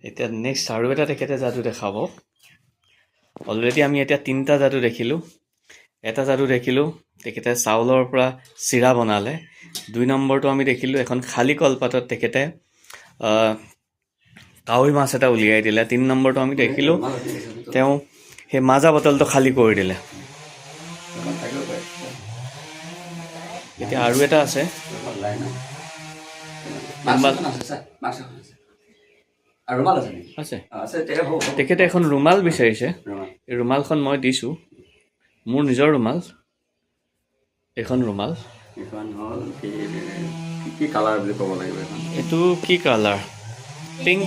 এতিয়া নেক্সট আৰু এটা তেখেতে যাদু দেখাব। অলৰেডি আমি এতিয়া 3টা যাদু দেখিলোঁ। এটা যাদু দেখিলোঁ তেখেতে চাউলৰ পৰা চিৰা বনালে। 2 নম্বৰটো আমি দেখিলোঁ এখন খালী কলপাতত তেখেতে কাৱৈ মাছ এটা উলিয়াই দিলে। 3 নম্বৰটো আমি দেখিলোঁ তেওঁ সেই মাজা বটলটো খালী কৰি দিলে। এতিয়া আৰু এটা আছে, তেখেতে এখন ৰুমাল বিচাৰিছে। এই ৰুমালখন মই দিছোঁ, মোৰ নিজৰ ৰুমাল। এইখন ৰুমাল কি কালাৰ বুলি ক'ব লাগিব? এইটো কি কালাৰ? পিংক।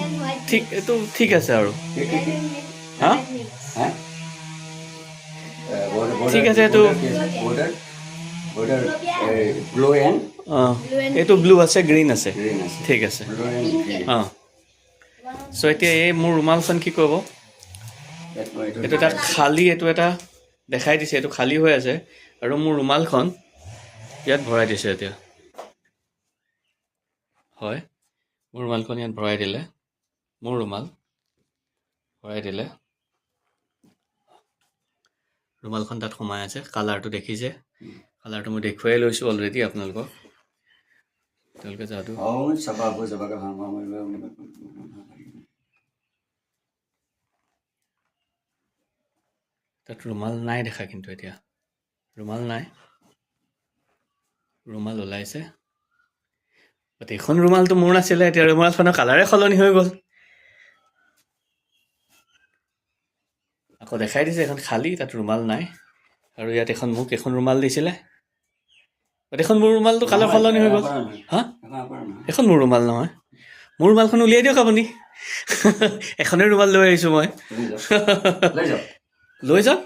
ঠিক, এইটো ঠিক আছে আৰু হা ঠিক আছে। এইটো এইটো ব্লু আছে, গ্ৰীণ আছে। ঠিক আছে। অঁ, চ' এতিয়া এই মোৰ ৰুমালখন কি কৰিব? এইটো এটা খালী, এইটো এটা দেখাই দিছে, এইটো খালী হৈ আছে আৰু মোৰ ৰুমালখন ইয়াত ভৰাই দিছে। এতিয়া হয়, মোৰ ৰুমালখন ইয়াত ভৰাই দিলে। মোৰ ৰুমাল ভৰাই দিলে, ৰুমালখন তাত সোমাই আছে। কালাৰটো দেখিছে, কালাৰটো মই দেখুৱাই লৈছোঁ অলৰেডি আপোনালোকক। তেওঁলোকে যাদু তাত ৰুমাল নাই দেখা, কিন্তু এতিয়া ৰুমাল নাই, ৰুমাল ওলাইছে। বাট এইখন ৰুমালটো মোৰ নাছিলে। এতিয়া ৰুমালখনৰ কালাৰে সলনি হৈ গ'ল। আকৌ দেখাই দিছে এখন খালী, তাত ৰুমাল নাই। আৰু ইয়াত মোক এখন ৰুমাল দিছিলে। বাট এখন মোৰ ৰুমালটো কালাৰ সলনি হৈ গ'ল। হা, এখন মোৰ ৰুমাল নহয়। মোৰ ৰুমালখন উলিয়াই দিয়ক আপুনি। এখনেই ৰুমাল লৈ আহিছোঁ মই। লৈ যাওক।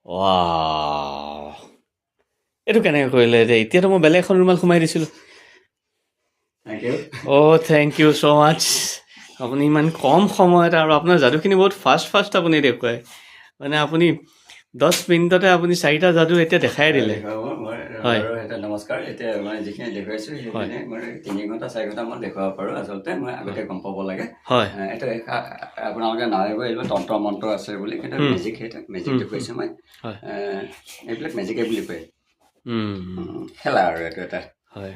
ৱাও, এইটো কেনেকৈ কৰিলে? এতিয়াতো মই বেলেগ এখন ৰুমাল সোমাই দিছিলোঁ। অ' থেংক ইউ ছ' মাছ। আপুনি ইমান কম সময়ত আৰু আপোনাৰ যাদুখিনি বহুত ফাষ্ট আপুনি দেখুৱায়। মানে আপুনি 10 মিনিটতে আপুনি 4টা যাদু এতিয়া দেখাই দিলে। হয়, নমস্কাৰ। এতিয়া মই যিখিনি দেখুৱাইছোঁ সেইখিনি মই 3 ঘণ্টা 4 ঘণ্টা মই দেখুৱাব পাৰোঁ। আচলতে মই আগতে গম পাব লাগে। হয়, এইটো আপোনালোকে নাভাবিব এইবোৰ তন্ত্ৰ মন্ত্ৰ আছে বুলি, কিন্তু মেজিক মেজিক দেখুৱাইছোঁ মই। এইবিলাক মেজিকে বুলি কয়, খেলা আৰু এইটো এটা। হয়,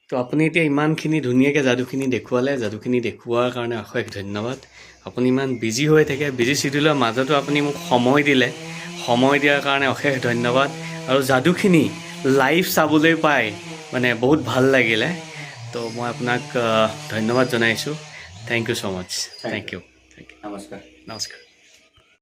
তো আপুনি এতিয়া ইমানখিনি ধুনীয়াকৈ যাদুখিনি দেখুৱালে। যাদুখিনি দেখুওৱাৰ কাৰণে অশেষ ধন্যবাদ। আপুনি ইমান বিজি হৈ থাকে, বিজি চিডিউলৰ মাজতো আপুনি মোক সময় দিলে। সময় দিয়াৰ কাৰণে অশেষ ধন্যবাদ। আৰু যাদুখিনি লাইভ চাবলৈ পাই মানে বহুত ভাল লাগিলে। তো মই আপোনাক ধন্যবাদ জনাইছোঁ। Thank you so' much. Thank you. নমস্কাৰ। নমস্কাৰ।